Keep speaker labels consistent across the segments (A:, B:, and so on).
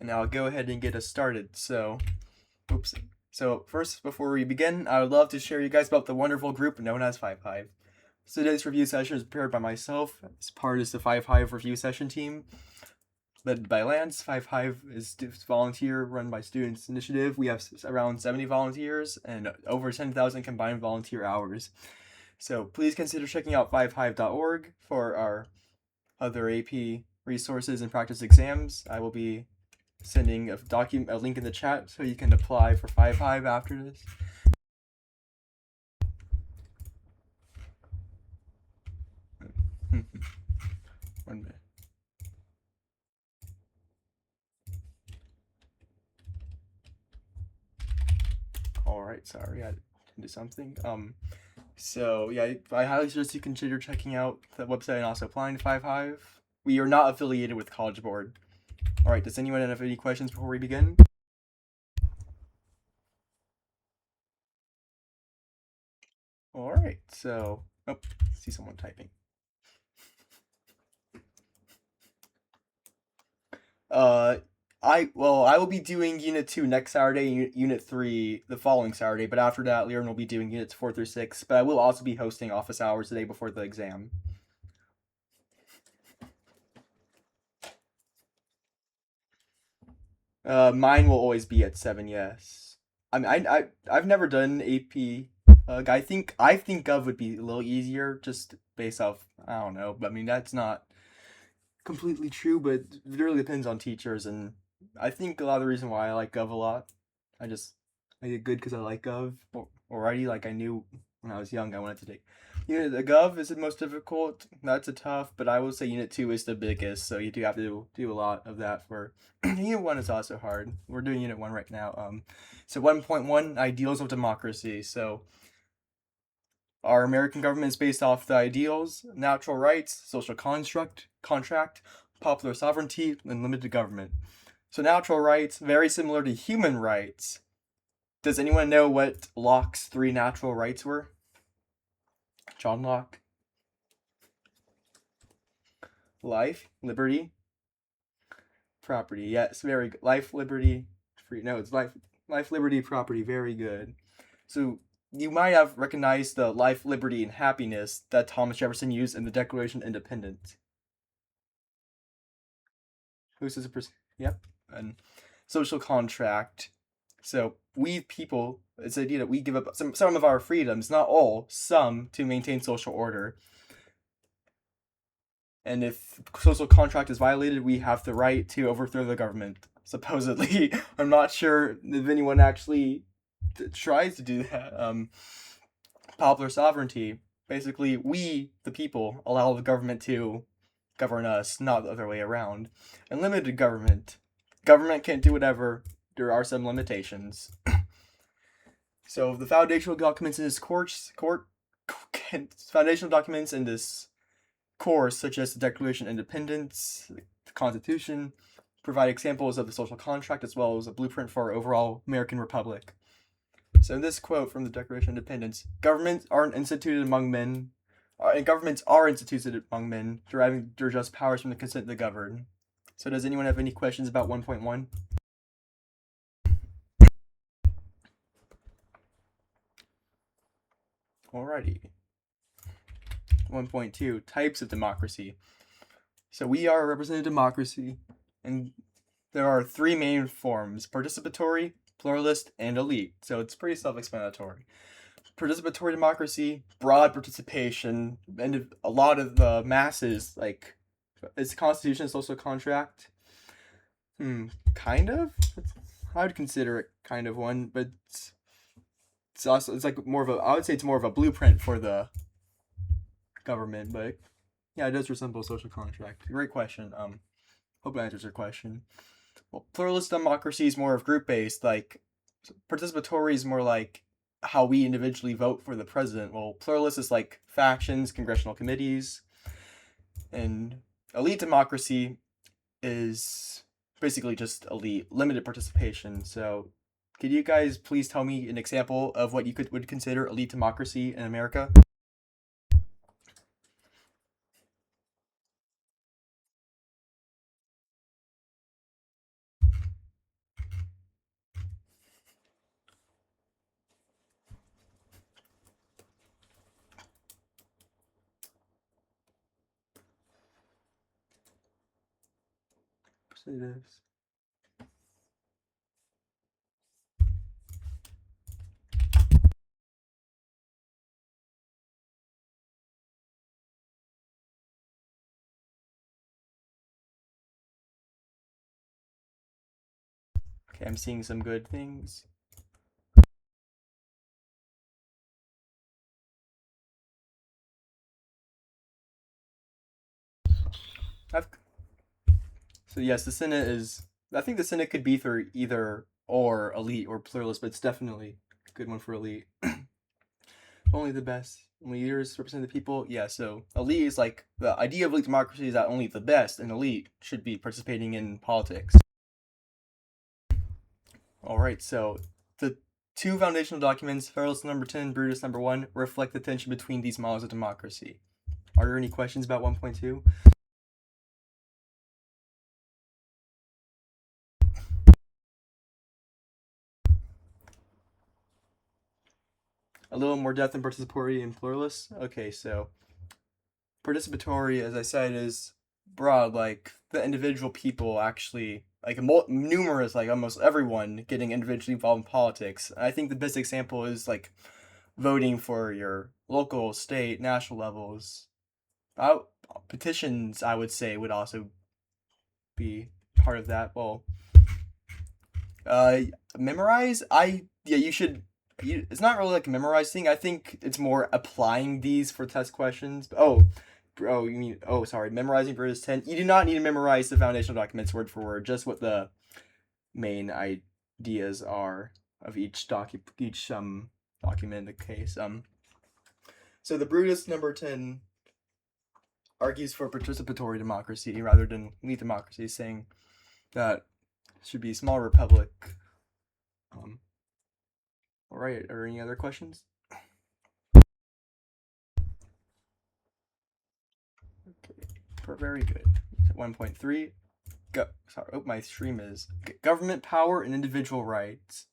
A: and I'll go ahead and get us started. Oops. So first, before we begin, I would love to share you guys about the wonderful group known as Five Hive. So today's review session is prepared by myself as part of the Five Hive review session team, led by Lance. Five Hive is volunteer run by Students Initiative. We have around 70 volunteers and over 10,000 combined volunteer hours. So please consider checking out fivehive.org for our other AP resources and practice exams. I will be sending a link in the chat so you can apply for Five Hive after this. One minute. All right, sorry, I did something. So yeah, I highly suggest you consider checking out the website and also applying to Five Hive. We are not affiliated with College Board. All right, does anyone have any questions before we begin? All right, so I see someone typing. I will be doing Unit 2 next Saturday, Unit 3 the following Saturday, but after that, Liren will be doing Units 4 through 6, but I will also be hosting office hours the day before the exam. Mine will always be at 7, yes. I mean, I've never done AP. I think Gov would be a little easier just based off, I don't know, but I mean, that's not completely true, but it really depends on teachers, and I think a lot of the reason why I like Gov a lot, I did good because I like Gov already. Like I knew when I was young I wanted to take. The Gov is the most difficult. That's a tough, but I will say Unit 2 is the biggest, so you do have to do a lot of that for. Unit 1 is also hard. We're doing Unit 1 right now. So 1.1 ideals of democracy. So our American government is based off the ideals, natural rights, social contract, popular sovereignty, and limited government. So natural rights, very similar to human rights. Does anyone know what Locke's 3 natural rights were? John Locke? Life, liberty, property. Yes, very good. Life, liberty, free. No, it's life, liberty, property. Very good. So you might have recognized the life, liberty, and happiness that Thomas Jefferson used in the Declaration of Independence. Who says a person? Yep. And social contract. So we people, it's the idea that we give up some of our freedoms, not all, some, to maintain social order. And if social contract is violated, we have the right to overthrow the government. Supposedly, I'm not sure if anyone actually tries to do that. Popular sovereignty. Basically, we, the people, allow the government to govern us, not the other way around. And limited government. Government can't do whatever. There are some limitations. So the foundational documents in this foundational documents in this course, such as the Declaration of Independence, the Constitution, provide examples of the social contract as well as a blueprint for our overall American Republic. So in this quote from the Declaration of Independence, governments aren't instituted among men, and governments are instituted among men, deriving their just powers from the consent of the governed. So does anyone have any questions about 1.1? Alrighty. 1.2, types of democracy. So we are a representative democracy, and there are 3 main forms: participatory, pluralist, and elite. So it's pretty self-explanatory. Participatory democracy, broad participation, and a lot of the masses, like, is the Constitution a social contract? Kind of? I would consider it kind of one, but it's like more of a, I would say it's more of a blueprint for the government, but yeah, it does resemble a social contract. Great question. Hope that answers your question. Well, pluralist democracy is more of group-based. Like, participatory is more like how we individually vote for the president. Well, pluralist is like factions, congressional committees, and elite democracy is basically just elite, limited participation. So, could you guys please tell me an example of what you would consider elite democracy in America? representatives. Okay, I'm seeing some good things. I've, so yes, the Senate is. I think the Senate could be for either or elite or pluralist, but it's definitely a good one for elite. Only the best leaders represent the people. Yeah, so elite is like the idea of elite democracy is that only the best and elite should be participating in politics. All right, so the two foundational documents, Federalist Number 10, Brutus Number 1, reflect the tension between these models of democracy. Are there any questions about 1.2? A little more depth in participatory and pluralist. Okay, so participatory, as I said, is broad, like the individual people actually, like numerous, like almost everyone getting individually involved in politics. I think the best example is like voting for your local, state, national levels. I, petitions, I would say, would also be part of that. Well, uh, memorize. You should. It's not really like a memorize thing. I think it's more applying these for test questions. Oh, bro, you mean? Oh, sorry. Memorizing Brutus 10. You do not need to memorize the foundational documents word for word. Just what the main ideas are of each document. In the case. So the Brutus Number 10 argues for participatory democracy rather than elite democracy, saying that it should be a small republic. All right, are there any other questions? Okay, very good. 1.3. My stream is government power and individual rights.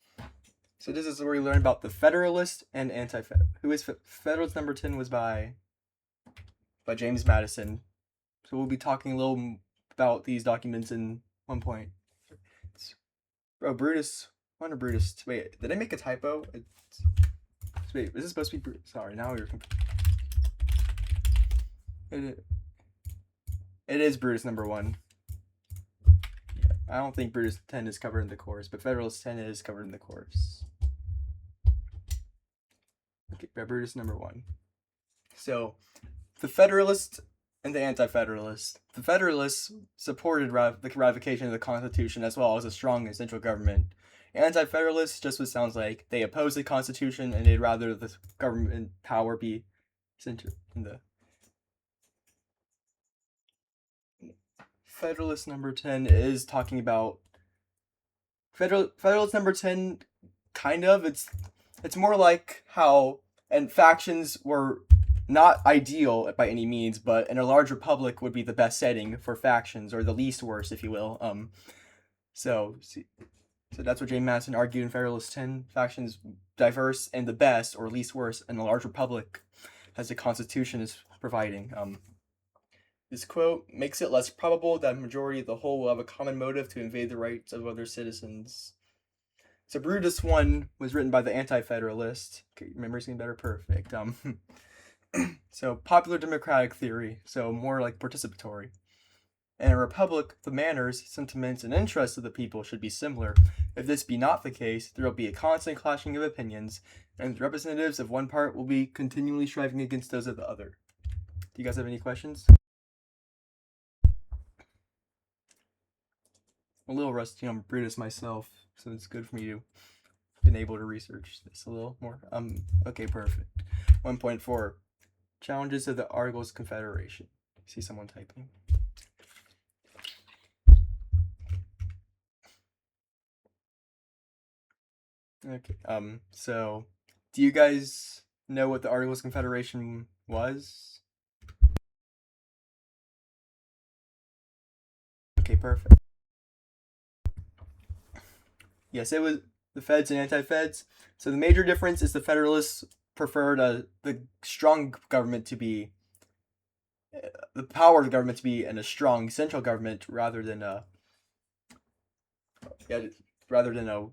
A: So this is where we learn about the Federalist and Anti-Federalist. Who is Federalist Number 10 was by James Madison. So we'll be talking a little about these documents in 1 point. Brutus. Wonder Brutus. Wait, did I make a typo? Wait, is this supposed to be Brutus? Sorry, now you're. It is Brutus Number 1. I don't think Brutus 10 is covered in the course, but Federalist 10 is covered in the course. Okay, Brutus Number 1. So, the Federalist and the Anti-Federalist. The Federalists supported the ratification of the Constitution as well as a strong and central government. Anti-Federalists, just what it sounds like, they oppose the Constitution and they'd rather the government power be centered in the. Federalist Number 10 is talking about Federalist Number 10 kind of it's more like how and factions were not ideal by any means, but in a large republic would be the best setting for factions, or the least worst, if you will. So that's what James Madison argued in Federalist 10. Factions diverse and the best, or least worst, in a large republic, as the Constitution is providing. This quote makes it less probable that a majority of the whole will have a common motive to invade the rights of other citizens. So Brutus 1 was written by the Anti-Federalist. Okay, your memory's getting better. Perfect. So popular democratic theory. So more like participatory. In a republic, the manners, sentiments, and interests of the people should be similar. If this be not the case, there will be a constant clashing of opinions, and the representatives of one part will be continually striving against those of the other. Do you guys have any questions? I'm a little rusty on Brutus myself, so it's good for me to been able to research this a little more. Okay, perfect. 1.4. Challenges of the Articles of Confederation. I see someone typing. Okay. So do you guys know what the Articles of Confederation was? Okay, perfect. Yes, it was the Feds and anti-Feds. So the major difference is the Federalists preferred the strong government to be the power of the government to be in a strong central government rather than yeah, rather than a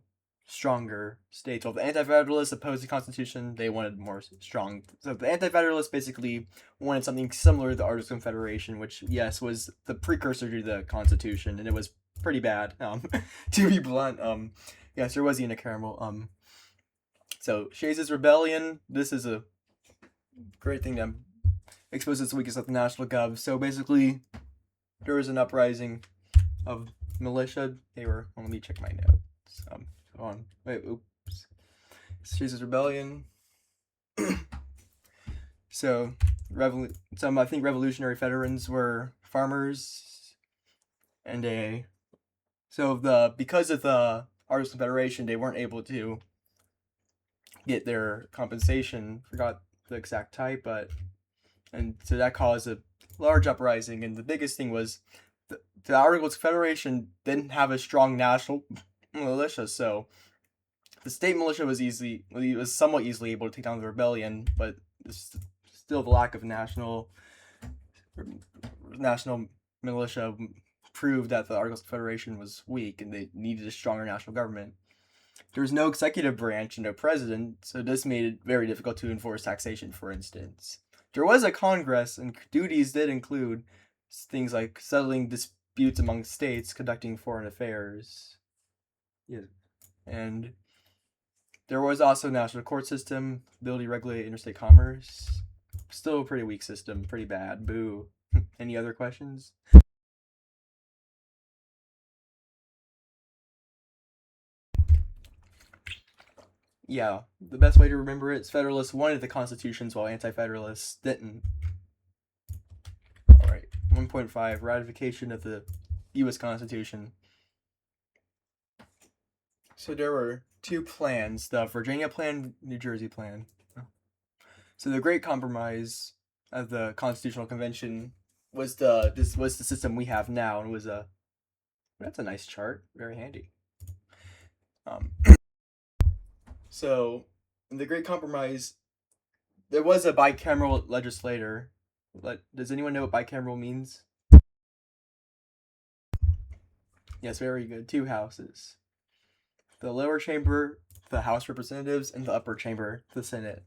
A: stronger state. So the Anti-Federalists opposed the Constitution. They wanted more strong. So the Anti-Federalists basically wanted something similar to the Articles of Confederation, which yes was the precursor to the Constitution, and it was pretty bad. To be blunt. Yes, there was unicameral. So Shays' rebellion. This is a great thing to expose its weakness of the national gov. So basically, there was an uprising of militia. They were. Well, let me check my notes. Go on. Wait. Oops. Shays' rebellion. So, some I think revolutionary veterans were farmers, and because of the Articles of Confederation, they weren't able to get their compensation. Forgot the exact type, and so that caused a large uprising. And the biggest thing was the Articles of Confederation didn't have a strong national militia, so the state militia was somewhat easily able to take down the rebellion, but still the lack of national militia proved that the Articles of Confederation was weak and they needed a stronger national government. There was no executive branch and no president, so this made it very difficult to enforce taxation, for instance. There was a Congress, and duties did include things like settling disputes among states, conducting foreign affairs. Yeah. And there was also a national court system, ability to regulate interstate commerce. Still a pretty weak system, pretty bad. Boo. Any other questions? Yeah, the best way to remember it is Federalists wanted the constitutions while Anti-Federalists didn't. Alright, 1.5, ratification of the U.S. Constitution. So there were two plans, the Virginia plan, New Jersey plan. So the Great Compromise of the Constitutional Convention was the system we have now, and was that's a nice chart, very handy. So in the Great Compromise, there was a bicameral legislature. Does anyone know what bicameral means? Yes, very good. Two houses. The lower chamber, the House of Representatives, and the upper chamber, the Senate.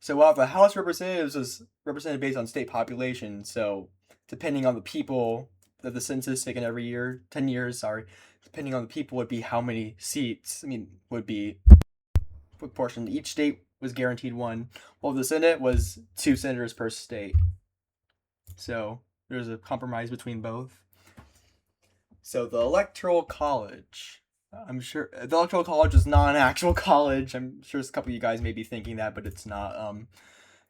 A: So while the House of Representatives was represented based on state population, so depending on the people that the census taken every year, 10 years, sorry, depending on the people would be how many seats, would be proportioned. Each state was guaranteed one, while the Senate was 2 senators per state. So there's a compromise between both. So the Electoral College. I'm sure the Electoral College is not an actual college. I'm sure a couple of you guys may be thinking that, but it's not.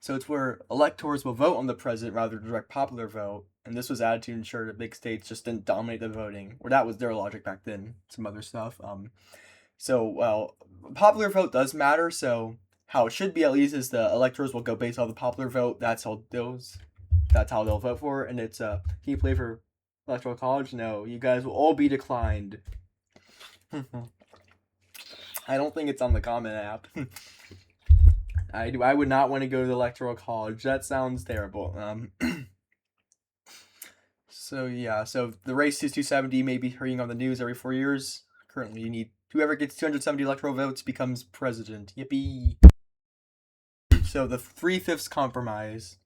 A: So it's where electors will vote on the president rather than direct popular vote, and this was added to ensure that big states just didn't dominate the voting, or that was their logic back then. Some other stuff. Popular vote does matter. So how it should be at least is the electors will go based on the popular vote. That's how they'll vote for it. And it's can you play for Electoral College? No, you guys will all be declined. I don't think it's on the Common App. I would not want to go to the Electoral College. That sounds terrible. So the race to 270 may be hearing on the news every 4 years. Currently, you need whoever gets 270 electoral votes becomes president. Yippee! So the 3/5 compromise.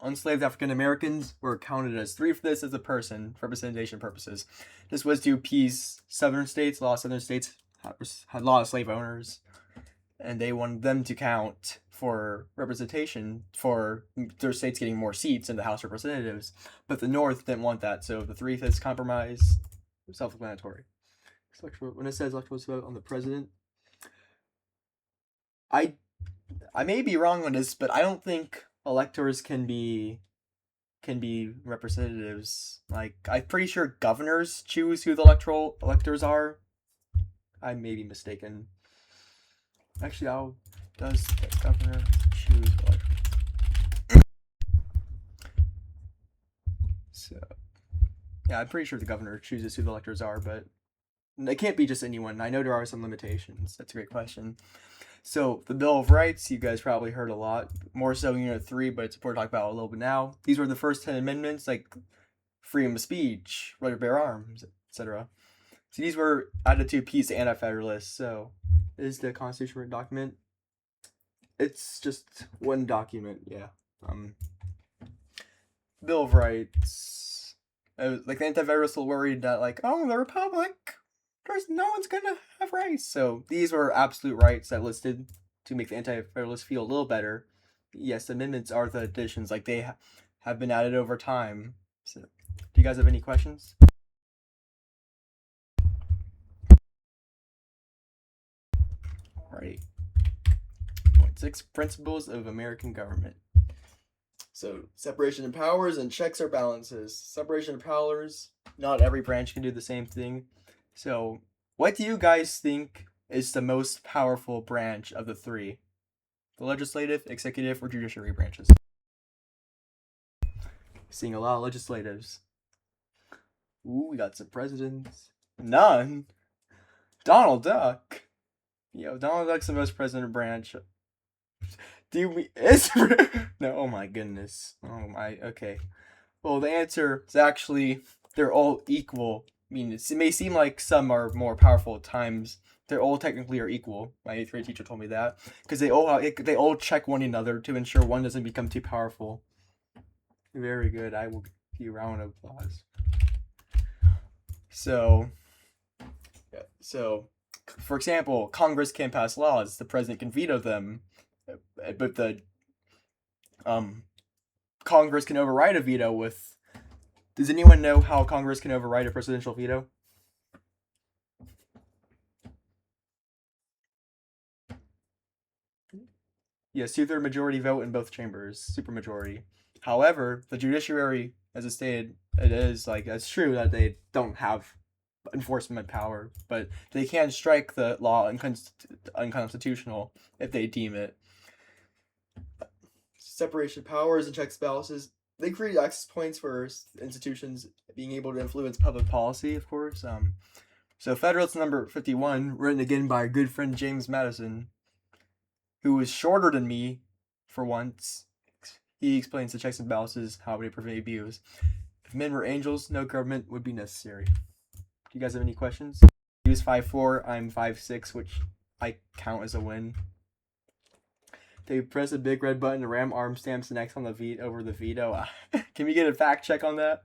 A: Enslaved African Americans were counted as 3/5 as a person for representation purposes. This was to appease southern states. A lot of southern states had a lot of slave owners, and they wanted them to count for representation for their states getting more seats in the House of Representatives. But the North didn't want that, so the 3/5 compromise was self-explanatory. When it says electoral vote on the president, I may be wrong on this, but I don't think electors can be representatives. Like, I'm pretty sure governors choose who the electors are. I may be mistaken. Actually, how does the governor choose electors? So, yeah, I'm pretty sure the governor chooses who the electors are, but it can't be just anyone. I know there are some limitations. That's a great question. So the Bill of Rights, you guys probably heard a lot, more so in Unit 3, but it's important to talk about a little bit now. These were the first 10 amendments, like freedom of speech, right to bear arms, etc. So these were added to peace anti-federalists. So is the Constitution written document? It's just one document, yeah. Bill of Rights. Like the anti-federalists were worried that like, oh, the Republic, there's no one's gonna have rights. So these were absolute rights that listed to make the anti-federalists feel a little better. Yes, amendments are the additions, like they have been added over time. So, do you guys have any questions? Alrighty. Point 6, principles of American government. So separation of powers and checks or balances. Separation of powers, not every branch can do the same thing. So what do you guys think is the most powerful branch of the three? The legislative, executive, or judiciary branches? Seeing a lot of legislatives. Ooh, we got some presidents. None. Donald Duck. Yo, Donald Duck's the most president branch. No, oh my goodness. Oh my, okay. Well, the answer is actually they're all equal. I mean, it may seem like some are more powerful at times. They're all technically are equal. My 8th grade teacher told me that because they all check one another to ensure one doesn't become too powerful. Very good. I will give you a round of applause. So, for example, Congress can pass laws. The president can veto them, but the Congress can override a veto with. Does anyone know how Congress can override a presidential veto? Yes, 2/3 majority vote in both chambers, supermajority. However, the judiciary, as it stated, it is like it's true that they don't have enforcement power, but they can strike the law unconstitutional if they deem it. Separation of powers and checks and balances. They create access points for institutions being able to influence public policy, of course. So Federalist number 51, written again by our good friend James Madison, who is shorter than me for once. He explains the checks and balances, how they prevent abuse. If men were angels, no government would be necessary. Do you guys have any questions? He was 5'4", I'm 5'6", which I count as a win. They press a big red button to ram arm stamps next on the veto over the veto. Can we get a fact check on that?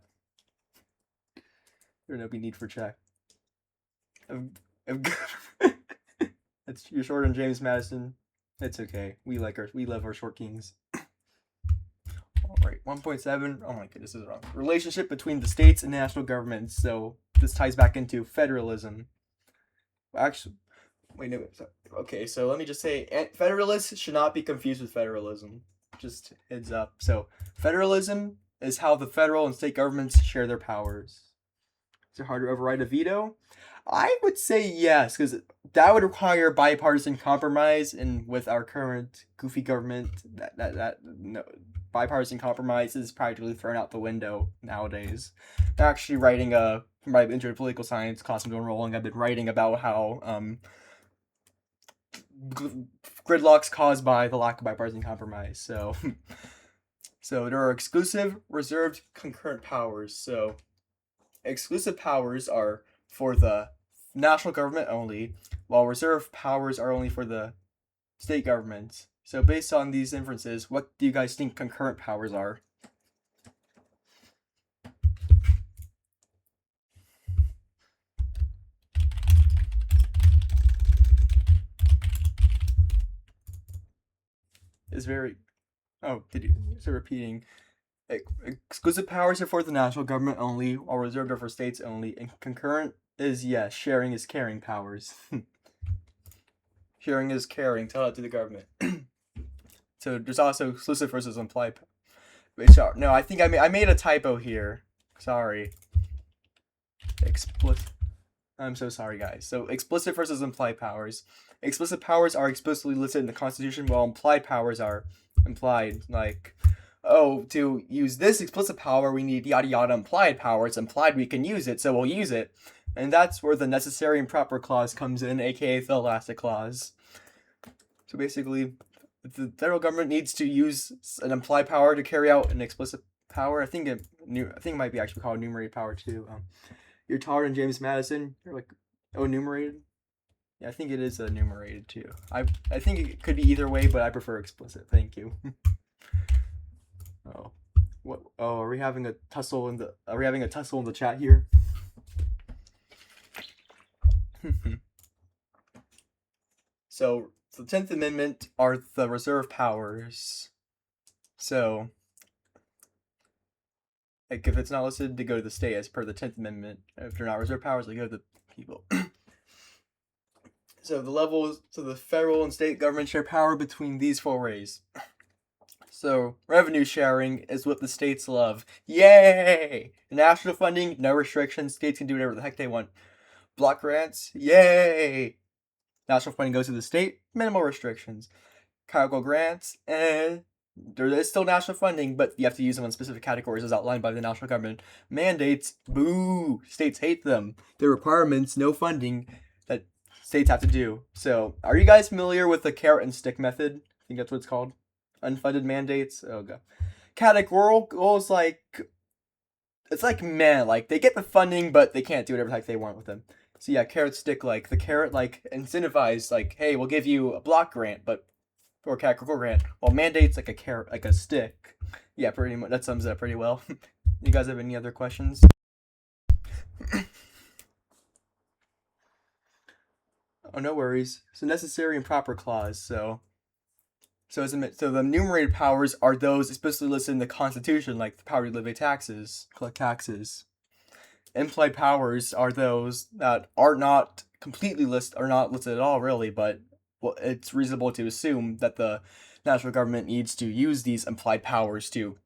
A: There'd no be need for check. That's you're shorter than James Madison. It's okay. We love our short kings. Alright, 1.7. Oh my goodness, this is wrong. Relationship between the states and national governments. So this ties back into federalism. Actually, wait, no. Okay, so let me just say, federalists should not be confused with federalism. Just heads up. So federalism is how the federal and state governments share their powers. Is it hard to override a veto? I would say yes, because that would require bipartisan compromise, and with our current goofy government, no, bipartisan compromise is practically thrown out the window nowadays. I'm actually writing for my intro to political science class I'm enrolling. I've been writing about how gridlocks caused by the lack of bipartisan compromise. So there are exclusive, reserved, concurrent powers. So exclusive powers are for the national government only, while reserved powers are only for the state governments. So based on these inferences, what do you guys think concurrent powers are? Is very... Oh, so repeating. Exclusive powers are for the national government only, while reserved are for states only, and concurrent is, yes, sharing is caring powers. Sharing is caring, tell it to the government. So there's also exclusive versus implied. Wait, sorry. No, I think I made a typo here. Sorry. Explicit. I'm so sorry, guys. So explicit versus implied powers. Explicit powers are explicitly listed in the Constitution, while implied powers are implied. Like, oh, to use this explicit power, we need yada yada implied power. It's implied we can use it, so we'll use it. And that's where the necessary and proper clause comes in, aka the elastic clause. So basically, the federal government needs to use an implied power to carry out an explicit power. I think it might be actually called enumerated power too. You're taller than James Madison. You're like Oh, enumerated? Yeah, I think it is enumerated too. I think it could be either way, but I prefer explicit. Thank you. Oh. What? Oh, are we having a tussle in the? Are we having a tussle in the chat here? So the 10th Amendment are the reserve powers. So, like, if it's not listed, they go to the state as per the 10th Amendment. If they're not reserve powers, they go to the people. So the federal and state government share power between these four ways. So revenue sharing is what the states love. Yay! National funding, no restrictions. States can do whatever the heck they want. Block grants, yay! National funding goes to the state, minimal restrictions. Cargo grants, there is still national funding, but you have to use them on specific categories as outlined by the national government. Mandates, boo! States hate them. They're requirements, no funding, that states have to do. So, are you guys familiar with the carrot and stick method? I think that's what it's called. Unfunded mandates. Oh god. Categorical is like, it's like man, like they get the funding, but they can't do whatever the heck they want with them. So yeah, carrot stick, like the carrot like incentivizes, like, hey, we'll give you a block grant, but or categorical grant. Well, mandates like a carrot, like a stick. Yeah, pretty much that sums it up pretty well. You guys have any other questions? Oh, no worries. So necessary and proper clause. So the enumerated powers are those explicitly listed in the Constitution, like the power to levy taxes, collect taxes. Implied powers are those that are not completely listed, are not listed at all, really, but it's reasonable to assume that the national government needs to use these implied powers to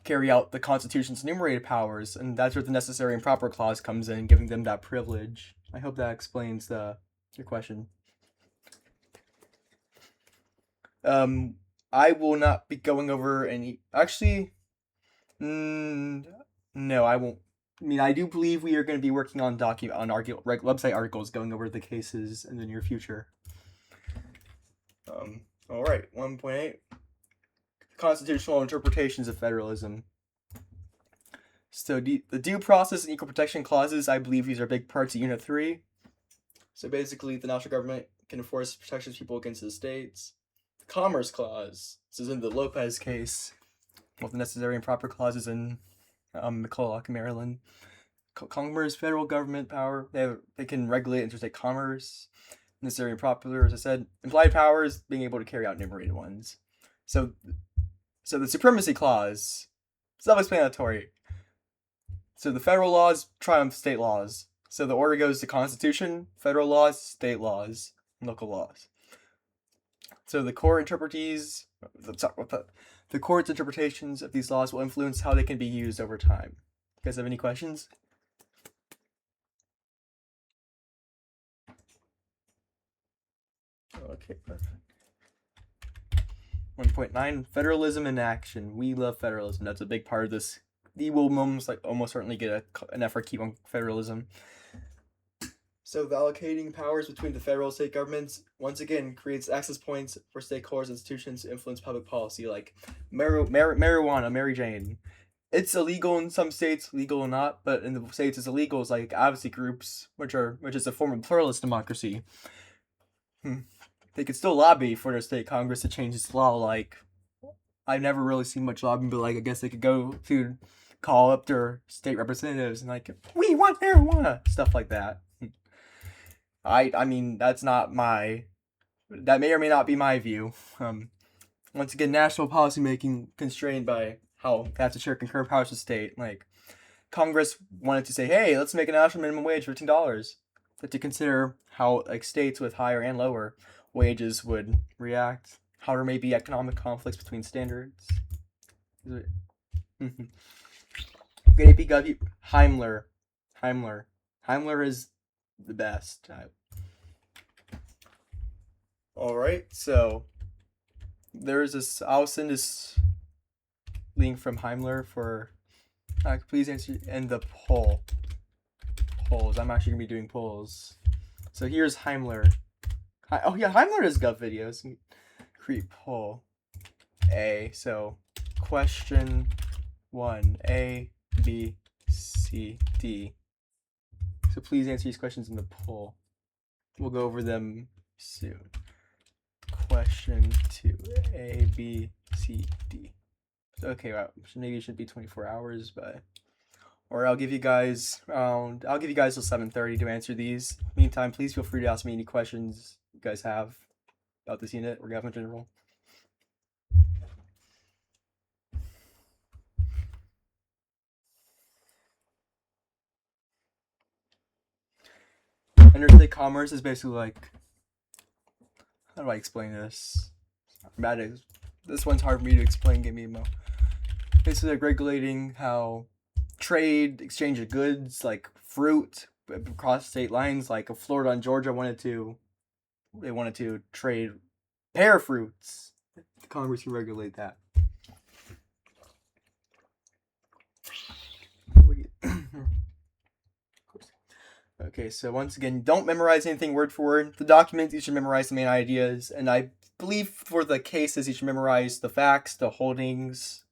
A: carry out the Constitution's enumerated powers, and that's where the necessary and proper clause comes in, giving them that privilege. I hope that explains your question. I will not be going over any. Actually, no, I won't. I mean, I do believe we are going to be working on website articles going over the cases in the near future. All right, 1.8. Constitutional interpretations of federalism. So the due process and equal protection clauses, I believe these are big parts of Unit 3. So basically, the national government can enforce protections people against the states. Commerce clause. This is in the Lopez case. With the necessary and proper clauses in McCulloch, Maryland. Congress, federal government power. They can regulate interstate commerce. Necessary and proper, as I said. Implied powers, being able to carry out enumerated ones. So the supremacy clause, self-explanatory. So the federal laws triumph state laws. So the order goes to Constitution, federal laws, state laws, local laws. So the court's interpretations of these laws will influence how they can be used over time. You guys have any questions? Okay, perfect. 1.9, federalism in action. We love federalism. That's a big part of this. We will almost certainly get an effort to keep on federalism. So the allocating powers between the federal and state governments, once again, creates access points for stakeholders and institutions to influence public policy, like marijuana, Mary Jane. It's illegal in some states, legal or not, but in the states it's illegal. It's like advocacy groups, which is a form of pluralist democracy. They could still lobby for their state Congress to change this law. Like, I've never really seen much lobbying, but like I guess they could go to call up their state representatives and like, we want marijuana, stuff like that. I mean, that may or may not be my view. Once again, national policy making constrained by how they have to share concurrent powers with state. Like, Congress wanted to say, hey, let's make a national minimum wage $15. But to consider how like states with higher and lower wages would react, how there may be economic conflicts between standards. Great APW, Heimler is the best. Alright, so there's this, I'll send this link from Heimler for please answer and the polls. I'm actually gonna be doing polls. So here's Heimler. Oh yeah, Heimler does gov videos. Create poll. So question 1, A, B, C, D. So please answer these questions in the poll. We'll go over them soon. Question 2, A, B, C, D. Okay, well, maybe it should be 24 hours, but or I'll give you guys till 7:30 to answer these. Meantime, please feel free to ask me any questions you guys have about this unit or Gov in general. Interstate commerce is basically like, how do I explain this? This one's hard for me to explain. Give me a mo. Basically, like regulating how trade, exchange of goods, like fruit, across state lines. Like if Florida and Georgia wanted to trade pear fruits, Congress can regulate that. Okay, so once again, don't memorize anything word for word. The documents, you should memorize the main ideas, and I believe for the cases, you should memorize the facts, the holdings.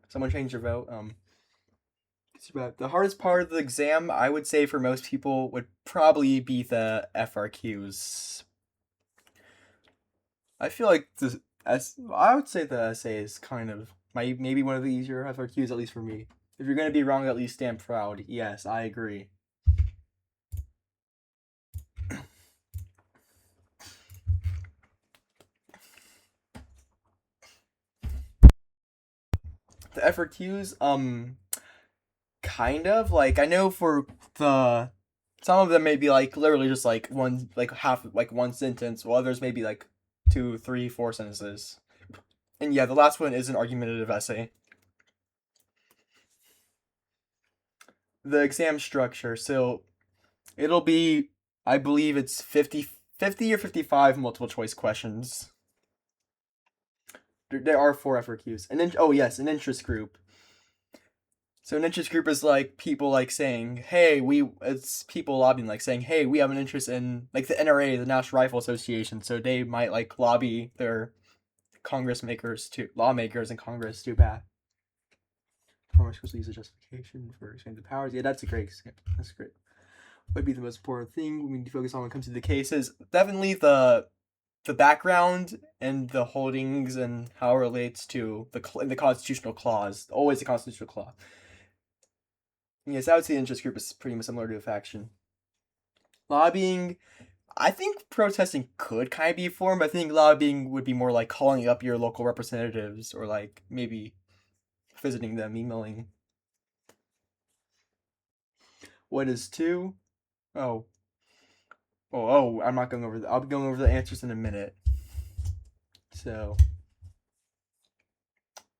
A: Someone change their vote. The hardest part of the exam, I would say for most people, would probably be the FRQs. I feel like I would say the essay is kind of maybe one of the easier FRQs, at least for me. If you're gonna be wrong, at least stand proud. Yes, I agree. The FRQs, kind of like I know for the some of them may be like literally just like one one sentence, while others may be like 2, 3, 4 sentences. And yeah, the last one is an argumentative essay. The exam structure, so it'll be, I believe it's 50 or 55 multiple choice questions. There are 4 FRQs. And then an interest group. So an interest group is like people like saying, hey, it's people lobbying, like saying, hey, we have an interest in, like the NRA, the National Rifle Association, so they might like lobby their lawmakers in Congress to pass. Congress supposed to use a justification for expanding the powers. Yeah, that's great. Would be the most important thing we need to focus on when it comes to the cases. Definitely the background and the holdings and how it relates to the constitutional clause. Always the constitutional clause. Yes, I would say the interest group is pretty much similar to a faction. Lobbying, I think protesting could kind of be a form. I think lobbying would be more like calling up your local representatives or like maybe visiting them, emailing. What is 2? Oh, I'm not going over I'll be going over the answers in a minute. So,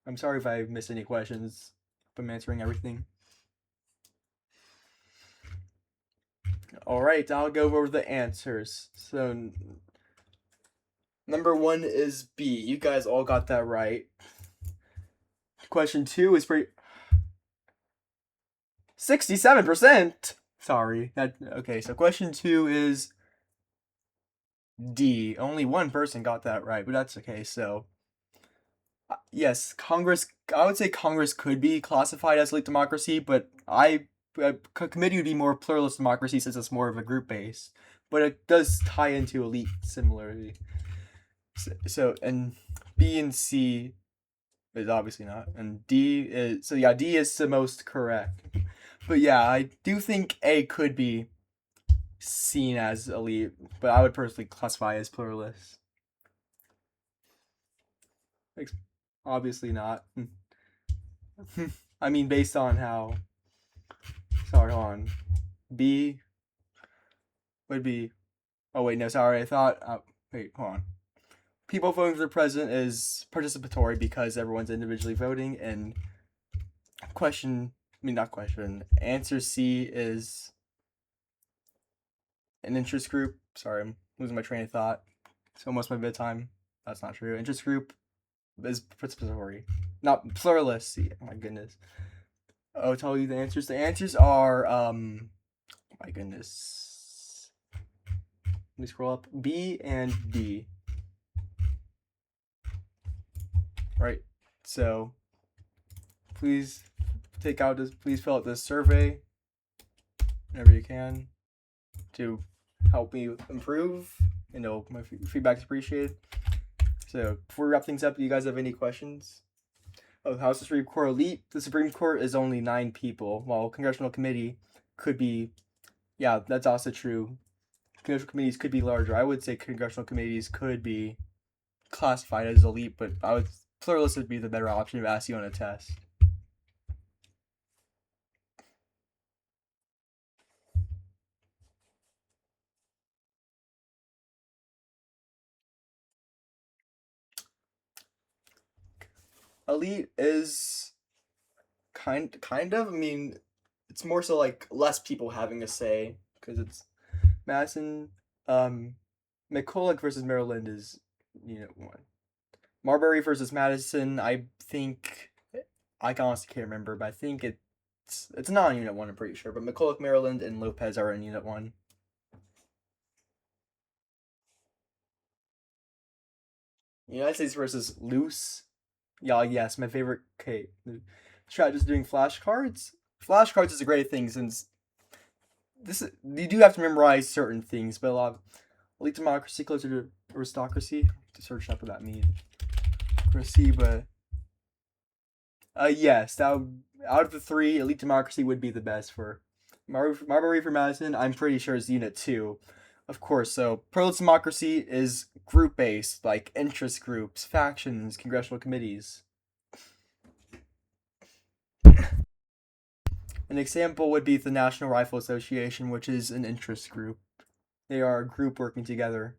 A: I'm sorry if I missed any questions, if I'm answering everything. Alright, I'll go over the answers. So, number 1 is B. You guys all got that right. Question 2 is pretty... 67%! Sorry. Okay, so question 2 is D. Only one person got that right, but that's okay. So, yes, I would say Congress could be classified as elite democracy, but committee would be more pluralist democracy since it's more of a group base. But it does tie into elite similarly. So, and B and C is obviously not. And D is, so yeah, D is the most correct. But yeah, I do think A could be seen as elite, but I would personally classify as pluralist. Obviously not. I mean, based on how... Sorry, hold on. B would be... Oh, wait, no, sorry. I thought... wait, hold on. People voting for the president is participatory because everyone's individually voting, and answer C is an interest group. Sorry, I'm losing my train of thought. It's almost my bedtime. That's not true. Interest group is participatory, not pluralist. Oh my goodness. I'll tell you the answers. The answers are, my goodness. Let me scroll up. B and D. Right. So, please fill out this survey. whenever you can to help me improve. My feedback is appreciated. So before we wrap things up, do you guys have any questions? Oh, House Supreme Court elite. The Supreme Court is only 9 people, while congressional committee could be. Yeah, that's also true. Congressional committees could be larger. I would say congressional committees could be classified as elite, but I would pluralist would be the better option if asked you on a test. Elite is kind of. I mean, it's more so like less people having a say because it's Madison. McCulloch versus Maryland is unit one. Marbury versus Madison. I think I honestly can't remember, but I think it's not in unit one. I'm pretty sure, but McCulloch, Maryland, and Lopez are in unit one. United States versus Loose. Yeah, yes, my favorite. Okay, try just doing flashcards. Flashcards is a great thing since this you do have to memorize certain things, but a lot of elite democracy closer to aristocracy. To search up what that means. Aristocracy, but yes, out of the three, elite democracy would be the best for Marbury for Madison. I'm pretty sure is unit two, of course. So pro democracy is group based, like interest groups, factions, congressional committees. An example would be the National Rifle Association, which is an interest group. They are a group working together.